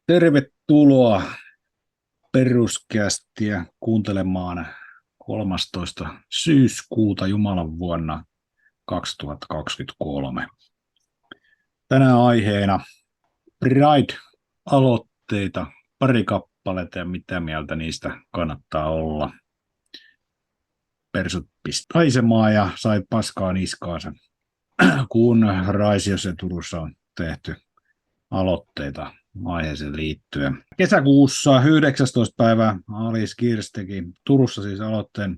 Tervetuloa Peruskästiä kuuntelemaan 13. syyskuuta Jumalan vuonna 2023. Tänään aiheena Pride-aloitteita, pari kappaletta ja mitä mieltä niistä kannattaa olla. Persut pisti haisemaan ja sai paskaa niskaansa, kun Raisiossa ja Turussa on tehty aloitteita aiheeseen liittyen. Kesäkuussa 19. päivä Alice Gears teki Turussa siis aloitteen,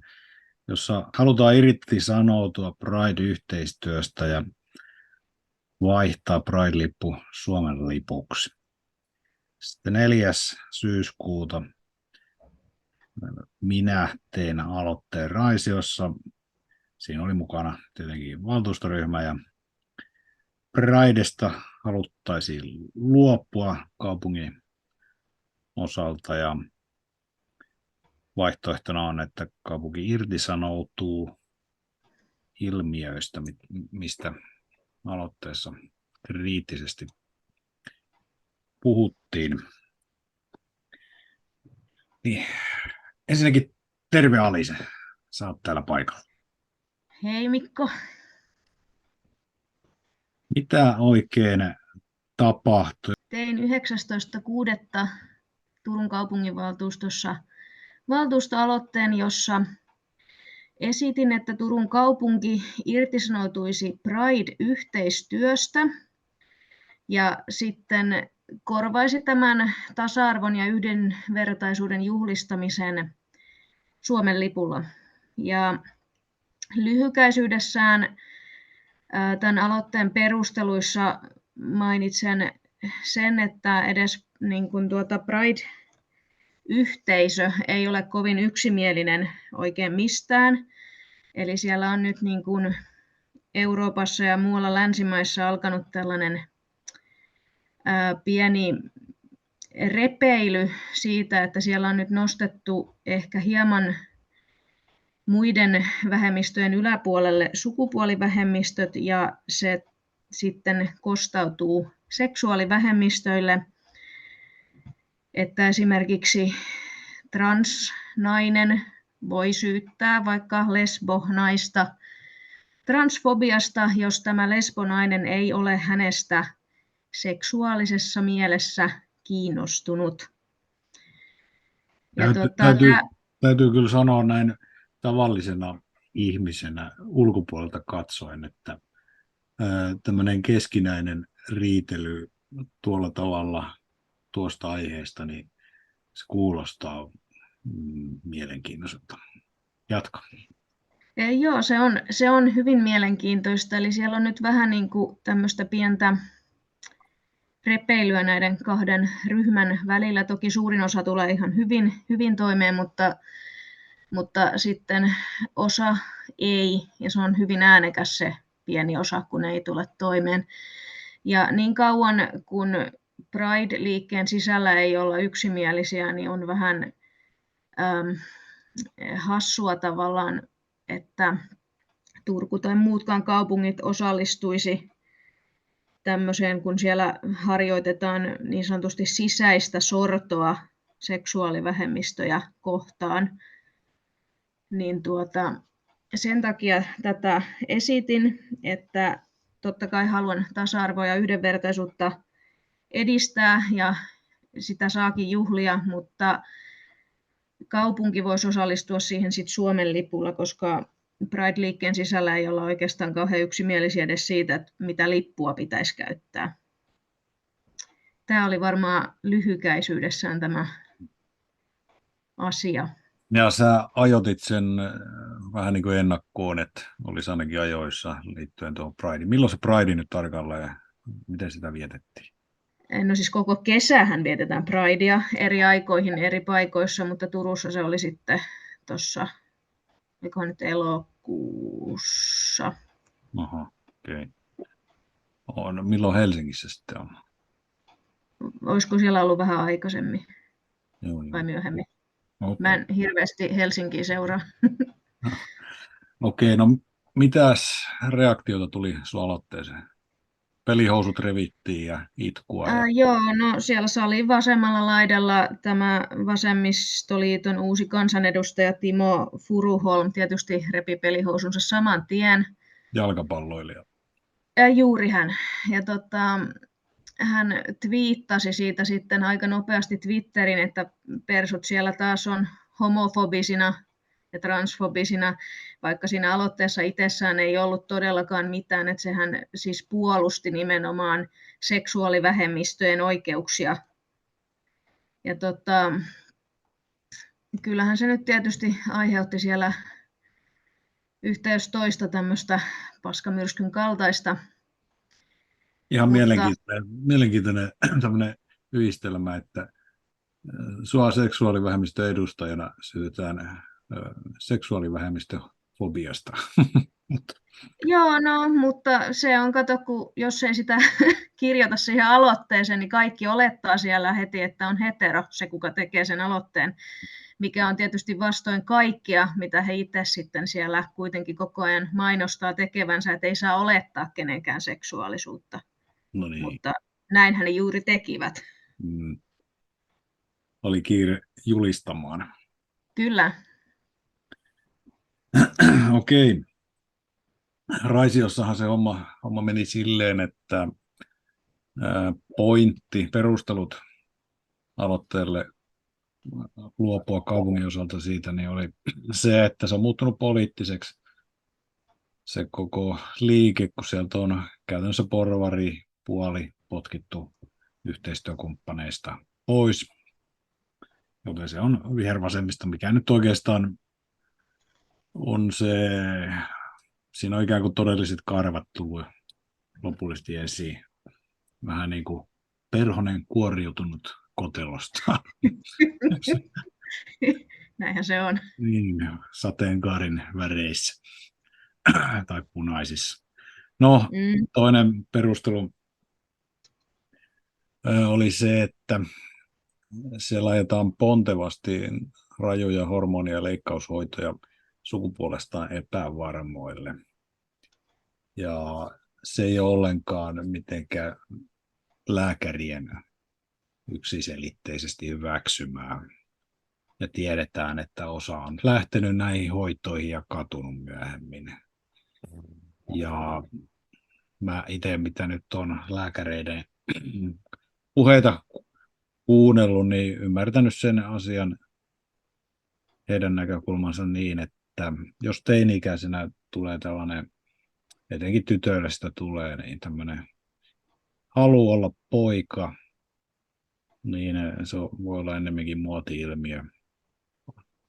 jossa halutaan irtisanoutua Pride-yhteistyöstä ja vaihtaa Pride-lippu Suomen lipuksi. Sitten 4. syyskuuta minä tein aloitteen Raisiossa. Siinä oli mukana tietenkin valtuustoryhmä ja Pridesta haluttaisiin luopua kaupungin osalta ja vaihtoehtona on, että kaupunki irtisanoutuu ilmiöistä, mistä aloitteessa kriittisesti puhuttiin. Niin. Ensinnäkin terve Alise, sä oot täällä paikalla. Hei Mikko. Mitä oikein tapahtui? Tein 19.6. Turun kaupunginvaltuustossa valtuustoaloitteen, jossa esitin, että Turun kaupunki irtisanoutuisi Pride-yhteistyöstä ja sitten korvaisi tämän tasa-arvon ja yhdenvertaisuuden juhlistamisen Suomen lipulla. Ja lyhykäisyydessään tämän aloitteen perusteluissa mainitsen sen, että edes niin kuin Pride-yhteisö ei ole kovin yksimielinen oikein mistään. Eli siellä on nyt niin kuin Euroopassa ja muualla länsimaissa alkanut tällainen pieni repeily siitä, että siellä on nyt nostettu ehkä hieman muiden vähemmistöjen yläpuolelle sukupuolivähemmistöt ja se sitten kostautuu seksuaalivähemmistöille, että esimerkiksi transnainen voi syyttää vaikka lesbonaista transfobiasta, jos tämä lesbonainen ei ole hänestä seksuaalisessa mielessä kiinnostunut. Täytyy kyllä sanoa näin tavallisena ihmisenä ulkopuolelta katsoen, että tämmöinen keskinäinen riitely tuolla tavalla tuosta aiheesta, niin se kuulostaa mielenkiintoiselta. Jatka. Joo, se on hyvin mielenkiintoista. Eli siellä on nyt vähän niin kuin tämmöistä pientä repeilyä näiden kahden ryhmän välillä. Toki suurin osa tulee ihan hyvin toimeen, mutta sitten osa ei, ja se on hyvin äänekäs se pieni osa, kun ei tule toimeen. Ja niin kauan kun Pride-liikkeen sisällä ei olla yksimielisiä, niin on vähän hassua tavallaan, että Turku tai muutkaan kaupungit osallistuisi tämmöiseen, kun siellä harjoitetaan niin sanotusti sisäistä sortoa seksuaalivähemmistöjä kohtaan. Niin sen takia tätä esitin, että totta kai haluan tasa-arvoa ja yhdenvertaisuutta edistää ja sitä saakin juhlia, mutta kaupunki voisi osallistua siihen sit Suomen lipulla, koska Pride-liikkeen sisällä ei olla oikeastaan kauhean yksimielisiä edes siitä, että mitä lippua pitäisi käyttää. Tämä oli varmaan lyhykäisyydessään tämä asia. Ja sä ajoitit sen vähän niin kuin ennakkoon, että olisi ainakin ajoissa liittyen tuohon Prideen. Milloin se Pride nyt tarkalleen, miten sitä vietettiin? No siis koko kesähän vietetään Pridea eri aikoihin eri paikoissa, mutta Turussa se oli sitten tuossa, oliko nyt elokuussa. Aha, okei. Okay. Milloin Helsingissä sitten on? Olisiko siellä ollut vähän aikaisemmin vai myöhemmin? Okay. Mä en hirveästi Helsinkiä seuraa. Okei, no mitäs reaktiota tuli sun aloitteeseen? Pelihousut revittiin ja itkua. Joo, no siellä salin vasemmalla laidalla tämä Vasemmistoliiton uusi kansanedustaja Timo Furuholm tietysti repi pelihousunsa saman tien. Jalkapalloilija. Juuri hän. Ja hän twiittasi siitä sitten aika nopeasti Twitterin, että persut siellä taas on homofobisina ja transfobisina, vaikka siinä aloitteessa itsessään ei ollut todellakaan mitään, että sehän siis puolusti nimenomaan seksuaalivähemmistöjen oikeuksia. Ja kyllähän se nyt tietysti aiheutti siellä yhteys toista tämmöistä paskamyrskyn kaltaista. Ihan mielenkiintoinen tämmöinen yhdistelmä, että sua seksuaalivähemmistön edustajana syytetään seksuaalivähemmistöfobiasta. Joo, no, mutta se on, kato, jos ei sitä kirjoita siihen aloitteeseen, niin kaikki olettaa siellä heti, että on hetero se, kuka tekee sen aloitteen, mikä on tietysti vastoin kaikkia, mitä he itse sitten siellä kuitenkin koko ajan mainostaa tekevänsä, että ei saa olettaa kenenkään seksuaalisuutta. No niin. Mutta näinhän ne juuri tekivät. Oli kiire julistamaan. Kyllä. Okei. Raisiossahan se homma meni silleen, että perustelut aloitteelle luopua kaupungin osalta siitä, niin oli se, että se on muuttunut poliittiseksi se koko liike, kun sieltä on käytännössä porvari-puoli potkittu yhteistyökumppaneista pois. Joten se on vihervasemmista, mikä nyt oikeastaan on se, siinä on ikään kuin todelliset karvat tullut lopullisesti esiin. Vähän niin kuin perhonen kuoriutunut kotelosta. Näinhän se on. Niin, sateenkaarin väreissä tai punaisissa. No, toinen perustelu oli se, että siellä ajetaan pontevasti rajoja hormonia ja leikkaushoitoja sukupuolestaan epävarmoille. Ja se ei ole ollenkaan mitenkään lääkärien yksiselitteisesti hyväksymään. Ja tiedetään, että osa on lähtenyt näihin hoitoihin ja katunut myöhemmin. Ja mä itse, mitä nyt on lääkäreiden puheita kuunnellut, niin ymmärtänyt sen asian heidän näkökulmansa niin, että jos teini-ikäisenä tulee tällainen, etenkin tytöille sitä tulee, niin tämmöinen halu olla poika, niin se voi olla ennemminkin muoti-ilmiö.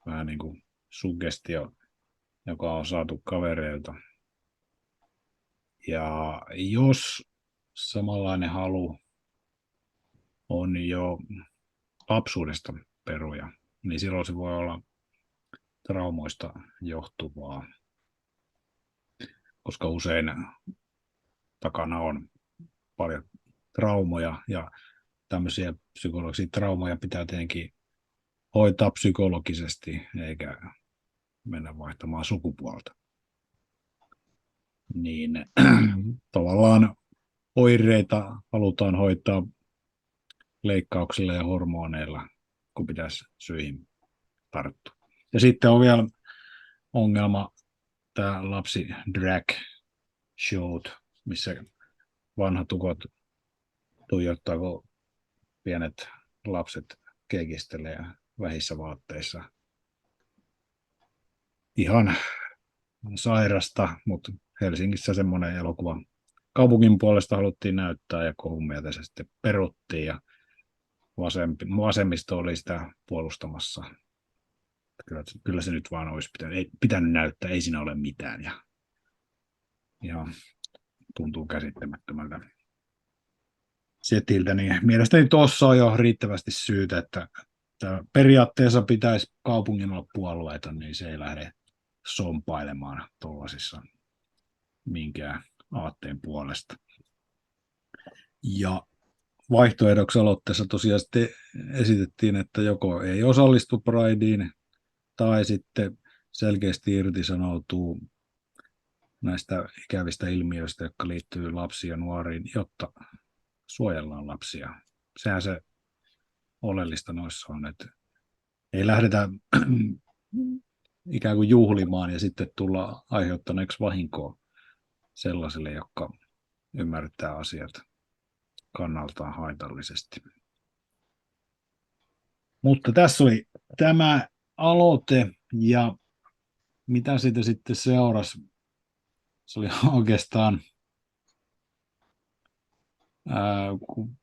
Vähän niin kuin suggestio, joka on saatu kavereilta. Ja jos samanlainen halu on jo lapsuudesta peruja, niin silloin se voi olla traumoista johtuvaa, koska usein takana on paljon traumoja ja tämmöisiä psykologisia traumoja pitää tietenkin hoitaa psykologisesti eikä mennä vaihtamaan sukupuolta. Niin tavallaan oireita halutaan hoitaa leikkauksilla ja hormoneilla, kun pitäisi syihin tarttua. Ja sitten on vielä ongelma tämä lapsi drag showt, missä vanhat ukot tuijottaa, kun pienet lapset keikistelee vähissä vaatteissa. Ihan sairasta, mutta Helsingissä semmoinen elokuva kaupungin puolesta haluttiin näyttää ja kohun mieltä se sitten peruttiin ja vasemmisto oli sitä puolustamassa. Kyllä se nyt vaan olisi pitänyt näyttää, ei siinä ole mitään ja tuntuu käsittämättömältä setiltä, niin mielestäni tuossa on jo riittävästi syytä, että periaatteessa pitäisi kaupungin olla puolueita, niin se ei lähde sompailemaan tuollaisissa minkään aatteen puolesta. Ja vaihtoehdoksi aloitteessa tosiaan sitten esitettiin, että joko ei osallistu Prideen tai sitten selkeästi irtisanoutuu näistä ikävistä ilmiöistä, jotka liittyy lapsiin ja nuoriin, jotta suojellaan lapsia. Sehän se oleellista noissa on, että ei lähdetä ikään kuin juhlimaan ja sitten tulla aiheuttaneeksi vahinkoa sellaisille, jotka ymmärtää asiat kannaltaan haitallisesti. Mutta tässä oli tämä aloite ja mitä siitä sitten seurasi? Se oli oikeastaan, kun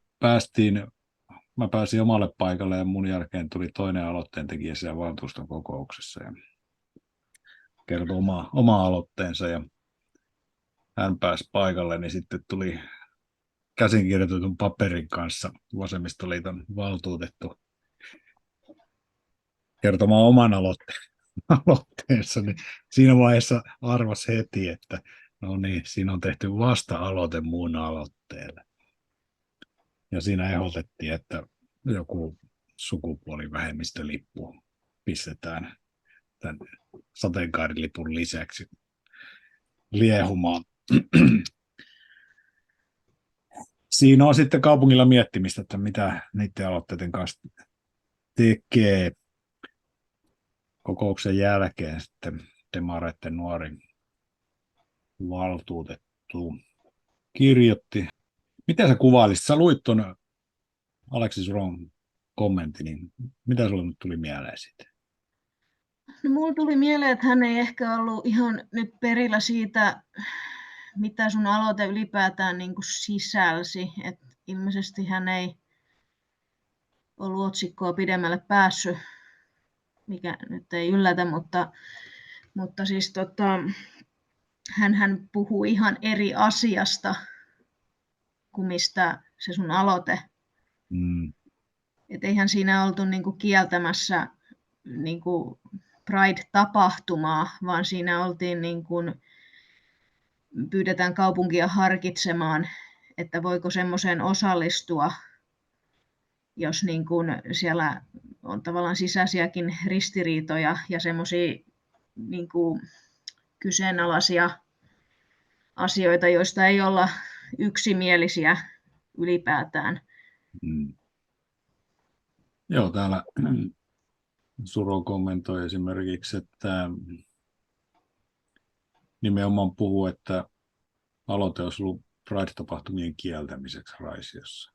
mä pääsin omalle paikalle ja mun jälkeen tuli toinen aloitteen tekijä siellä valtuuston kokouksessa ja kertoi oma aloitteensa ja hän pääsi paikalle, niin sitten tuli käsinkirjoitetun paperin kanssa Vasemmistoliiton valtuutettu kertomaan oman aloitteensa, niin siinä vaiheessa arvasi heti, että no niin, siinä on tehty vasta-aloite muun aloitteelle. Ja siinä ehdotettiin, että joku sukupuolivähemmistölippu pistetään tämän sateenkaarilipun lisäksi liehumaan. Siinä on sitten kaupungilla miettimistä, että mitä niiden aloitteiden kanssa tekee. Kokouksen jälkeen sitten demareiden nuori valtuutettu kirjoitti. Miten sä kuvailisit? Sä luit tuon Aleksi Suron kommentin, niin mitä sulle nyt tuli mieleen siitä? No, mulla tuli mieleen, että hän ei ehkä ollut ihan nyt perillä siitä, mitä sun aloite ylipäätään niin kuin sisälsi. Et ilmeisesti hän ei ollut otsikkoa pidemmälle päässyt, mikä nyt ei yllätä, mutta siis hän puhuu ihan eri asiasta kuin mistä se sun aloite. Et eihän siinä oltu niinku kieltämässä niinku Pride-tapahtumaa, vaan siinä oltiin niinku, pyydetään kaupunkia harkitsemaan, että voiko semmoiseen osallistua, jos niinku siellä on tavallaan sisäisiäkin ristiriitoja ja semmoisia niinku kyseenalaisia asioita, joista ei olla yksimielisiä ylipäätään. Joo, täällä Suro kommentoi esimerkiksi, että nimenomaan puhuu, että aloite olisi ollut Pride-tapahtumien kieltämiseksi Raisiossa.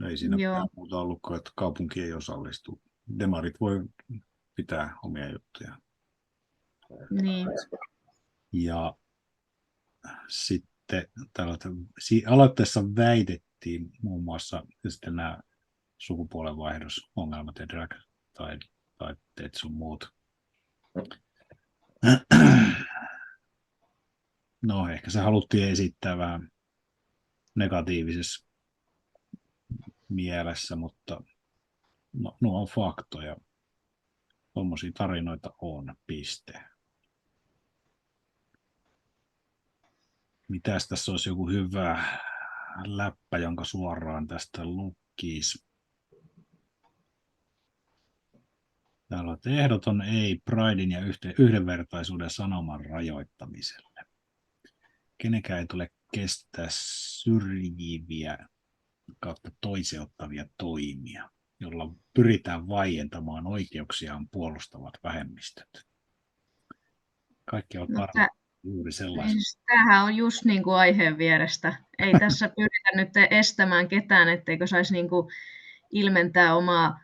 Ei siinä mitään muuta ollut kuin, että kaupunki ei osallistu. Demarit voi pitää omia juttuja. Niin. Ja sitten aloitteessa väitettiin muun muassa sitten nämä sukupuolenvaihdosongelmat ja drag tai sun muut. No ehkä se haluttiin esittää vähän negatiivisessa mielessä, mutta no, nuo on faktoja. Tuommoisia tarinoita on, piste. Mitäs tässä olisi joku hyvä läppä, jonka suoraan tästä lukisi? Täällä on ehdoton ei Pridein ja yhdenvertaisuuden sanoman rajoittamiselle. Kenenkään ei tule kestää syrjiviä kautta toiseuttavia toimia, jolla pyritään vaientamaan oikeuksiaan puolustavat vähemmistöt. Kaikki on varmaan juuri sellaisia. Tämähän on just niin kuin aiheen vierestä. Ei tässä pyritä nyt estämään ketään, etteikö saisi niin kuin ilmentää omaa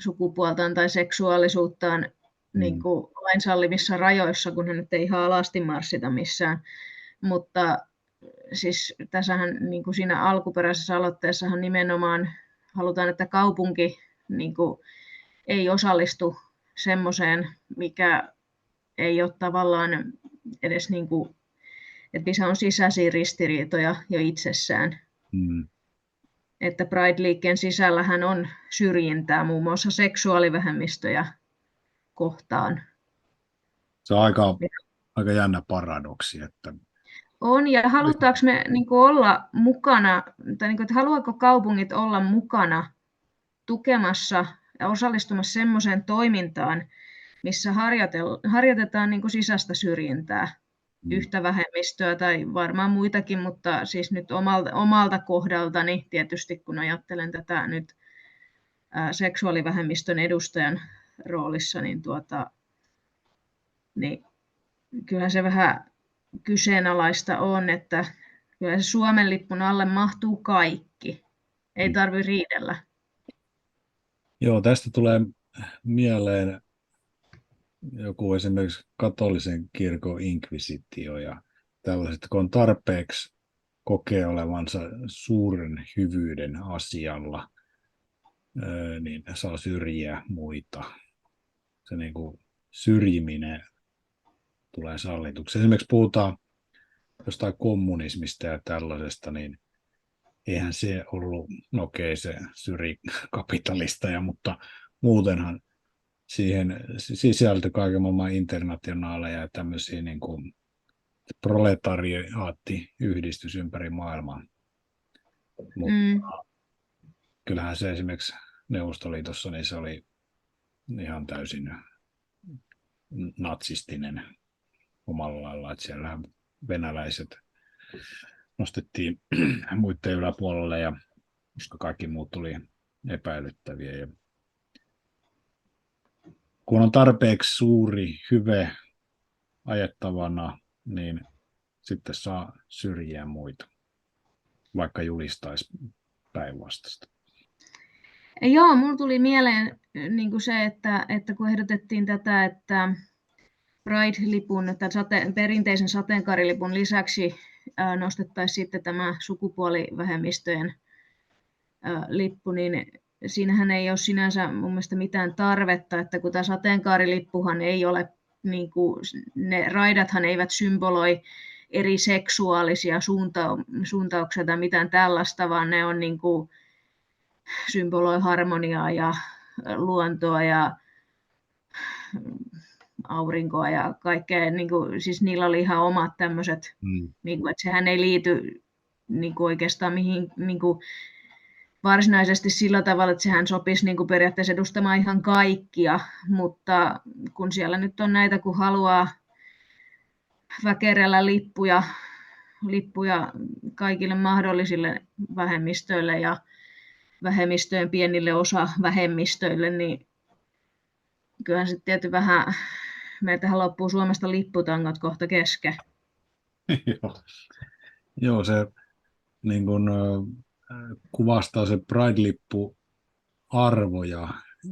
sukupuoltaan tai seksuaalisuuttaan niin kuin lain sallimissa rajoissa, kun hän nyt ei ihan alasti marssita missään. Mutta siis tässähän niin kuin siinä alkuperäisessä aloitteessahan nimenomaan halutaan, että kaupunki niin kuin ei osallistu semmoiseen, mikä ei ole tavallaan edes niin kuin, että missä on sisäisiä ristiriitoja jo itsessään. Että Pride-liikkeen sisällähän on syrjintää muun muassa seksuaalivähemmistöjä kohtaan. Se on aika jännä paradoksi. Että on, ja halutaanko me niin kuin olla mukana, tai niin kuin, että haluaako kaupungit olla mukana tukemassa ja osallistumassa semmoiseen toimintaan, missä harjoitetaan niin kuin sisäistä syrjintää. yhtä vähemmistöä tai varmaan muitakin, mutta siis nyt omalta kohdaltani tietysti, kun ajattelen tätä nyt seksuaalivähemmistön edustajan roolissa, niin kyllähän se vähän kyseenalaista on, että kyllä se Suomen lipun alle mahtuu kaikki. Ei tarvitse riidellä. Joo, tästä tulee mieleen joku esimerkiksi katolisen kirkon inkvisitio ja tällaiset, kun on tarpeeksi kokee olevansa suuren hyvyyden asialla, niin saa syrjiä muita. Se niin kuin syrjiminen tulee sallituksi. Esimerkiksi puhutaan jostain kommunismista ja tällaisesta, niin eihän se ollut, no okei, se syrji kapitalisteja, mutta muutenhan siihen sisältyi kaiken maailman internationaaleja ja tämmöisiä niin kuin proletariaattiyhdistys ympäri maailmaa. Mutta kyllähän se esimerkiksi Neuvostoliitossa, niin se oli ihan täysin natsistinen omalla lailla, että siellä venäläiset nostettiin muiden yläpuolelle, ja koska kaikki muut tuli epäilyttäviä. Ja kun on tarpeeksi suuri hyve ajettavana, niin sitten saa syrjiä muita, vaikka julistaisi päinvastaista. Joo, mulla tuli mieleen niin kuin se, että kun ehdotettiin tätä, että Pride-lipun, perinteisen sateenkaarilipun lisäksi nostettaisiin sitten tämä sukupuolivähemmistöjen lippu, niin siinähän ei ole sinänsä mun mielestä mitään tarvetta, että kun tämä sateenkaarilippuhan ei ole, niin kuin, ne raidathan eivät symboloi eri seksuaalisia suuntauksia tai mitään tällaista, vaan ne on niin kuin, symboloi harmoniaa ja luontoa ja aurinkoa ja kaikkea, niin kuin, siis niillä oli ihan omat tämmöiset, niin kuin, että sehän ei liity niin kuin oikeastaan mihin niin kuin, varsinaisesti sillä tavalla, että sehän sopisi niin kuin periaatteessa edustamaan ihan kaikkia, mutta kun siellä nyt on näitä, kun haluaa väkerellä lippuja kaikille mahdollisille vähemmistöille ja vähemmistöjen pienille osavähemmistöille, niin kyllähän sitten tietysti vähän, meiltähän loppuu Suomesta lipputangot kohta kesken. Joo, se niin kun, kuvastaa se Pride-lippu arvoja,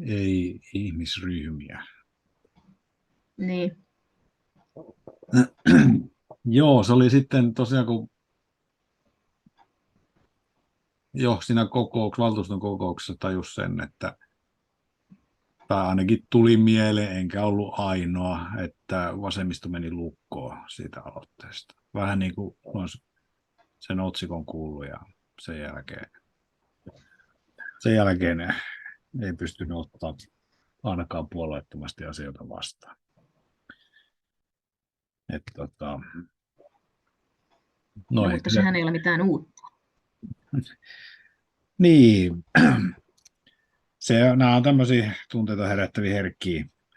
ei ihmisryhmiä. Niin. Joo, se oli sitten tosiaan, kun siinä valtuuston kokouksessa tajus sen, että tämä ainakin tuli mieleen, enkä ollut ainoa, että vasemmisto meni lukkoon siitä aloitteesta. Vähän niin kuin sen otsikon kuului ja sen jälkeen ei pystynyt ottaa ainakaan puolueettomasti asioita vastaan. Mutta sehän ei ole mitään uutta. Niin, nämä on tämmöisiä tunteita herättäviä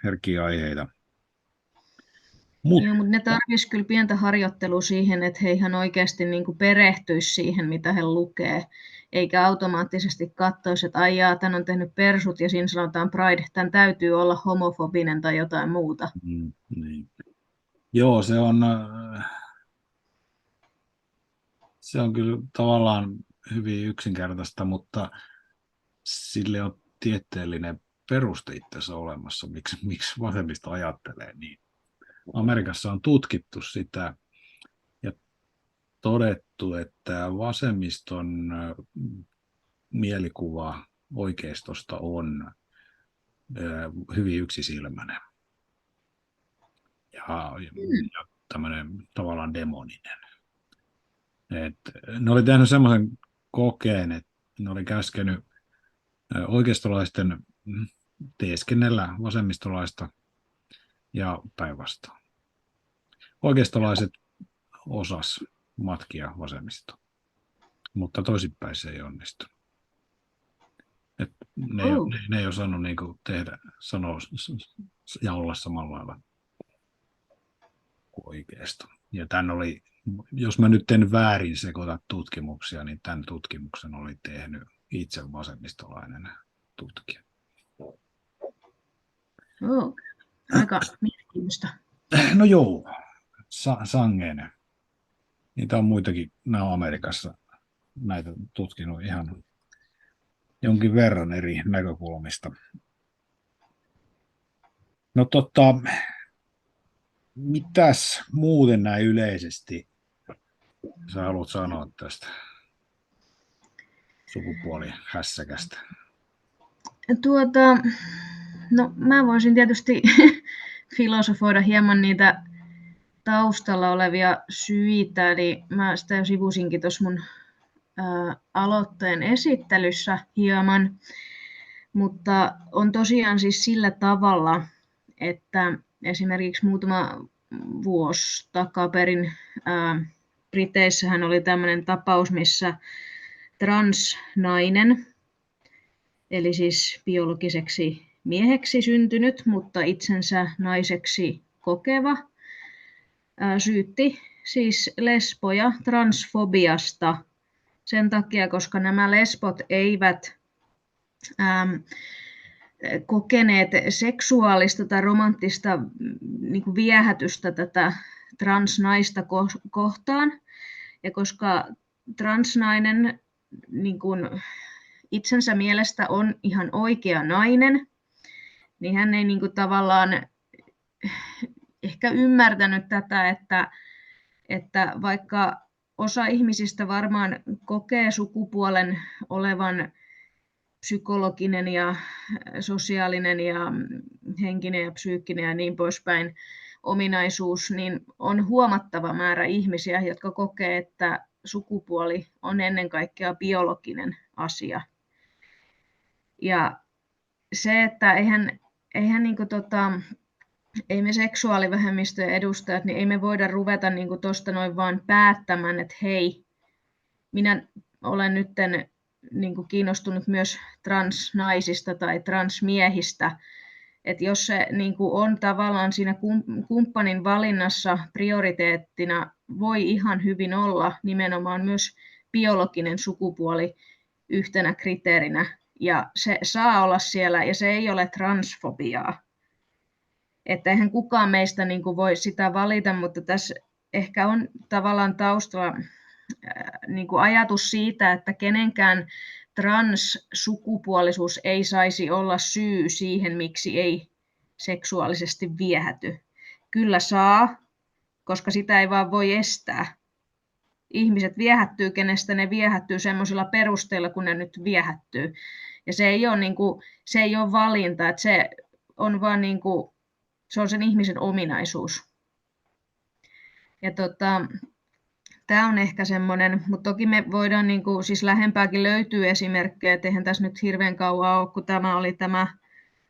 herkkiä aiheita. Joo, mutta ne tarvitsisi kyllä pientä harjoittelua siihen, että he ihan oikeasti niin kuin perehtyisi siihen, mitä he lukee, eikä automaattisesti katsoisi, että ai jaa, tämän on tehnyt persut ja siinä sanotaan Pride, tämän täytyy olla homofobinen tai jotain muuta. Niin. Joo, se on kyllä tavallaan hyvin yksinkertaista, mutta sille on tieteellinen peruste itse asiassa olemassa, miksi vasemmisto ajattelee niin. Amerikassa on tutkittu sitä ja todettu, että vasemmiston mielikuva oikeistosta on hyvin yksisilmäinen ja tämmöinen tavallaan demoninen. Ne oli tehnyt semmoisen kokeen, että ne oli käskenyt oikeistolaisten teeskennellä vasemmistolaista ja päinvastoin. Oikeistolaiset osas matkia vasemmistoa, mutta toisinpäin se ei onnistu. Ne ei osannut niin kuin sanoa ja olla samalla lailla kuin oikeisto. Ja tämän oli, jos mä nyt en väärin sekoita tutkimuksia, niin tämän tutkimuksen oli tehnyt itse vasemmistolainen tutkija. Oh, aika mielenkiintoista. No joo, sangen. Niitä on muitakin, nämä on Amerikassa näitä tutkinut ihan jonkin verran eri näkökulmista. No mitäs muuten näin yleisesti sä haluat sanoa tästä sukupuolihässäkästä? No mä voisin tietysti filosofoida hieman niitä taustalla olevia syitä, eli mä sitä jo sivusinkin tuossa mun aloitteen esittelyssä hieman, mutta on tosiaan siis sillä tavalla, että esimerkiksi muutama vuosi takaperin Briteissähän oli tämmöinen tapaus, missä transnainen, eli siis biologiseksi mieheksi syntynyt, mutta itsensä naiseksi kokeva, syytti siis lesboja transfobiasta sen takia, koska nämä lesbot eivät kokeneet seksuaalista tai romanttista niin kuin viehätystä tätä transnaista kohtaan. Ja koska transnainen niin kuin itsensä mielestä on ihan oikea nainen, niin hän ei niin kuin tavallaan ehkä ymmärtänyt tätä, että vaikka osa ihmisistä varmaan kokee sukupuolen olevan psykologinen ja sosiaalinen ja henkinen ja psyykkinen ja niin poispäin ominaisuus, niin on huomattava määrä ihmisiä, jotka kokee, että sukupuoli on ennen kaikkea biologinen asia. Ja se, että ei me seksuaalivähemmistöjen edustajat, niin ei me voida ruveta niin tuosta noin vaan päättämään, että hei, minä olen nyt niin kiinnostunut myös transnaisista tai transmiehistä. Että jos se niin on tavallaan siinä kumppanin valinnassa prioriteettina, voi ihan hyvin olla nimenomaan myös biologinen sukupuoli yhtenä kriteerinä. Ja se saa olla siellä, ja se ei ole transfobiaa. Että eihän kukaan meistä niin kuin voi sitä valita, mutta tässä ehkä on tavallaan taustalla niin kuin ajatus siitä, että kenenkään transsukupuolisuus ei saisi olla syy siihen, miksi ei seksuaalisesti viehäty. Kyllä saa, koska sitä ei vaan voi estää. Ihmiset viehättyy, kenestä ne viehättyy semmoisilla perusteilla, kun ne nyt viehättyy. Ja se ei ole, niin kuin, se ei ole valinta, että se on vaan niin kuin, se on sen ihmisen ominaisuus. Ja tämä on ehkä semmoinen, mutta toki me voidaan, niin kuin, siis lähempääkin löytyy esimerkkejä, että eihän tässä nyt hirveän kauan ole, kun tämä oli tämä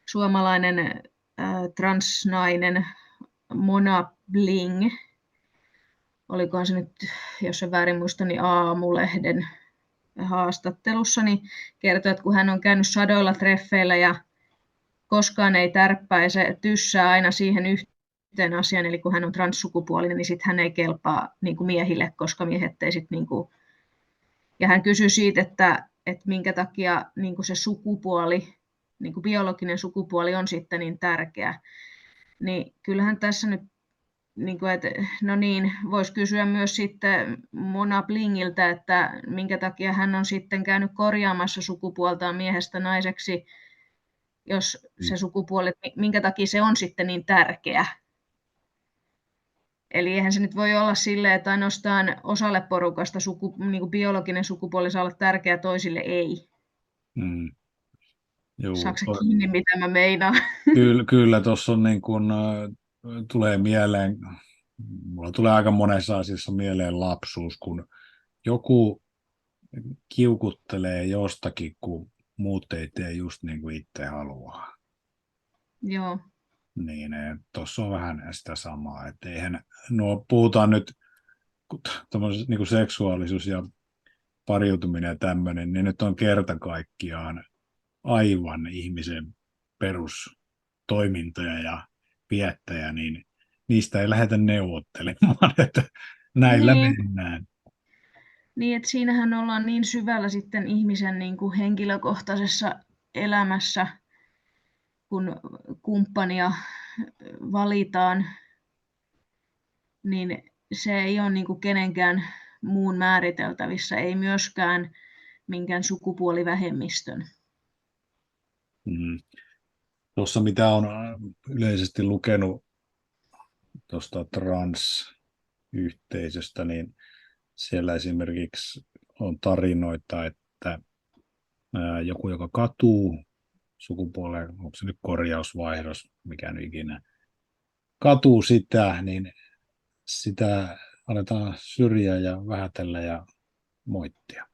suomalainen transnainen Mona Bling. Olikohan se nyt, jos en väärin muista, niin Aamulehden haastattelussa, niin kertoi, että kun hän on käynyt sadoilla treffeillä ja koskaan ei tärppää ja se tyssää aina siihen yhteen asiaan, eli kun hän on transsukupuolinen, niin sitten hän ei kelpaa niin kuin miehille, koska miehet ei sitten niin kuin... Ja hän kysyi siitä, että minkä takia niin kuin se sukupuoli, niin kuin biologinen sukupuoli on sitten niin tärkeä. Niin kyllähän tässä nyt, niin kuin, että, no niin, voisi kysyä myös sitten Mona Blingiltä, että minkä takia hän on sitten käynyt korjaamassa sukupuoltaan miehestä naiseksi, jos se sukupuoli, minkä takia se on sitten niin tärkeä. Eli eihän se nyt voi olla silleen, että ainoastaan osalle porukasta niin kuin biologinen sukupuoli saa olla tärkeä, toisille ei. Saatko sä kiinni, mitä mä meinaan? Kyllä tuossa on niin kuin, tulee mieleen, mulla tulee aika monessa asiassa mieleen lapsuus, kun joku kiukuttelee jostakin, kun muut ei tee just niin kuin itse haluaa. Joo. Niin, tuossa on vähän sitä samaa, että eihän, puhutaan nyt niin kuin seksuaalisuus ja pariutuminen ja tämmöinen, niin nyt on kerta kaikkiaan aivan ihmisen perustoimintoja ja viettäjä, niin niistä ei lähdetä neuvottelemaan, että näillä Niin, mennään. niin että siinähän ollaan niin syvällä sitten ihmisen niin kuin henkilökohtaisessa elämässä, kun kumppania valitaan, niin se ei ole niin kuin kenenkään muun määriteltävissä, ei myöskään minkään sukupuolivähemmistön. Mm. Tuossa mitä on yleisesti lukenut tuosta trans-yhteisöstä, niin siellä esimerkiksi on tarinoita, että joku, joka katuu sukupuoleen, onko se nyt korjausvaihdos, mikä nyt ikinä, katuu sitä, niin sitä aletaan syrjiä ja vähätellä ja moittia.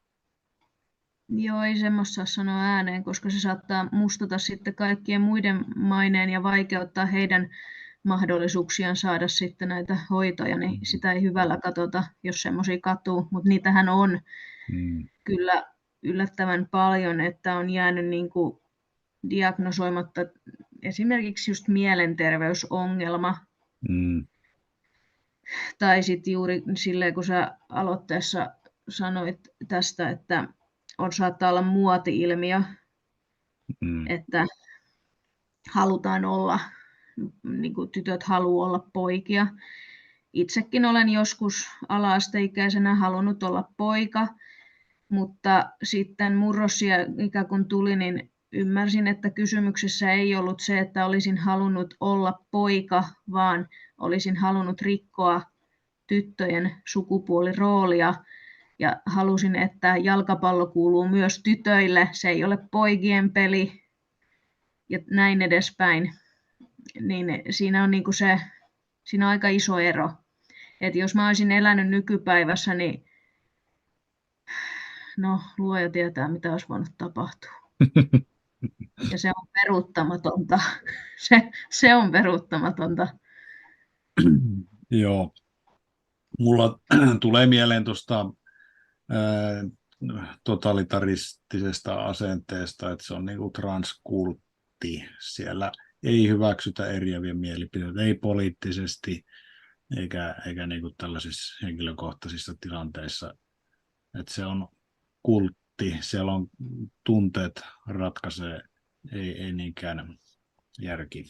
Joo, ei semmoista saa sanoa ääneen, koska se saattaa mustata sitten kaikkien muiden maineen ja vaikeuttaa heidän mahdollisuuksiaan saada sitten näitä hoitoja, niin sitä ei hyvällä katsota, jos semmoisia katuu, mutta niitähän on Mm. kyllä yllättävän paljon, että on jäänyt niin kuin diagnosoimatta esimerkiksi just mielenterveysongelma, Mm. tai sitten juuri silleen, kun sä aloitteessa sanoit tästä, että saattaa olla muoti-ilmiö, Mm. että halutaan olla, niin kuin tytöt haluaa olla poikia. Itsekin olen joskus ala-asteikäisenä halunnut olla poika, mutta sitten murrosikä kun tuli, niin ymmärsin, että kysymyksessä ei ollut se, että olisin halunnut olla poika, vaan olisin halunnut rikkoa tyttöjen sukupuoliroolia ja halusin, että jalkapallo kuuluu myös tytöille, se ei ole poikien peli ja näin edespäin. Niin siinä on niinku siinä on aika iso ero. Et jos mä olisin elänyt nykypäivässä, niin no luoja tietää, mitä olisi voinut tapahtua. Ja se on peruuttamatonta. Se on peruuttamatonta. Joo, mulla tulee mieleen tuosta totalitaristisesta asenteesta, että se on niinku transkultti. Siellä ei hyväksytä eriäviä mielipiteitä, ei poliittisesti eikä niinku tällaisissa henkilökohtaisissa tilanteissa. Että se on kultti, siellä on tunteet ratkaisee, ei niinkään järki.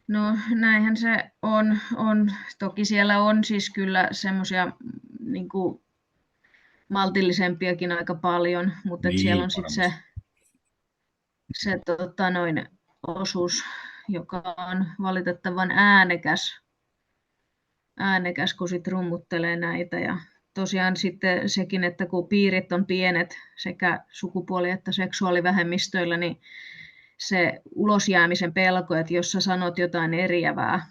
No näinhän se on. Toki siellä on siis kyllä semmoisia niin kuin maltillisempiakin aika paljon, mutta siellä Niin on sitten varmasti. se osuus, joka on valitettavan äänekäs, kun sit rummuttelee näitä. Ja tosiaan sitten sekin, että kun piirit on pienet sekä sukupuoli- että seksuaalivähemmistöillä, niin se ulosjäämisen pelko, että jos sä sanot jotain eriävää,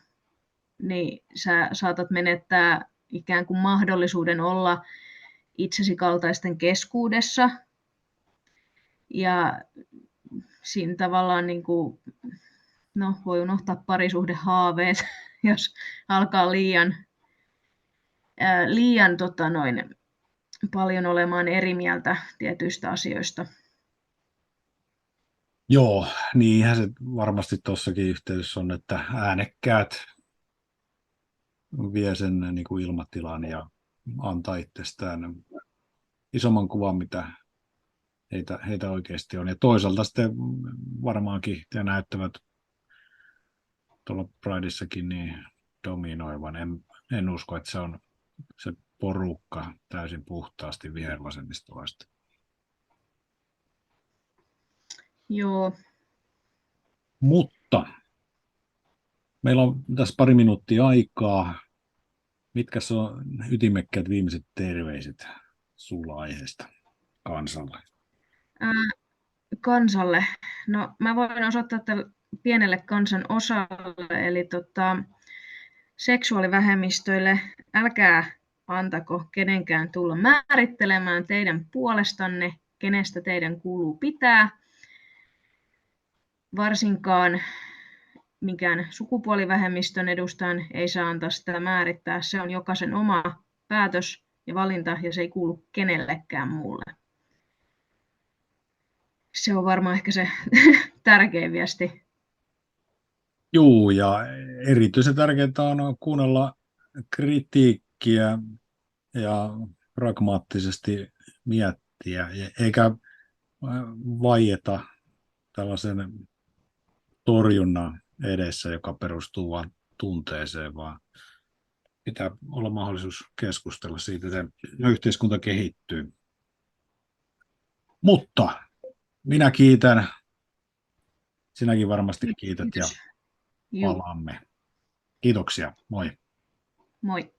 niin sä saatat menettää ikään kuin mahdollisuuden olla itsesi kaltaisten keskuudessa. Ja siinä tavallaan niin kuin, no, voi unohtaa parisuhdehaaveet, jos alkaa liian paljon olemaan eri mieltä tietyistä asioista. Joo, niinhän se varmasti tuossakin yhteydessä on, että äänekkäät vie sen niin kuin ilmatilan ja antaa itsestään isomman kuvan, mitä heitä oikeasti on. Ja toisaalta sitten varmaankin te näyttävät tuolla Prideissakin niin dominoivan. En usko, että se on se porukka täysin puhtaasti vihervasemmistolaista. Joo, Mutta meillä on tässä pari minuuttia aikaa. Mitkä on ytimekkäät viimeiset terveiset sulla aiheesta kansalle? kansalle. No, mä voin osoittaa tälle pienelle kansan osalle, eli seksuaalivähemmistöille, älkää antako kenenkään tulla määrittelemään teidän puolestanne, kenestä teidän kuuluu pitää, varsinkaan mikään sukupuolivähemmistön edustajan ei saa antaa sitä määrittää. Se on jokaisen oma päätös ja valinta ja se ei kuulu kenellekään muulle. Se on varmaan ehkä se tärkein viesti Juu, ja erityisen tärkeää on kuunnella kritiikkiä ja pragmaattisesti miettiä, eikä vaieta tällaisen torjunnan edessä, joka perustuu vain tunteeseen, vaan pitää olla mahdollisuus keskustella siitä, että yhteiskunta kehittyy. Mutta minä kiitän, sinäkin varmasti kiität ja Kiitos. Juu, palaamme. Kiitoksia, moi. moi.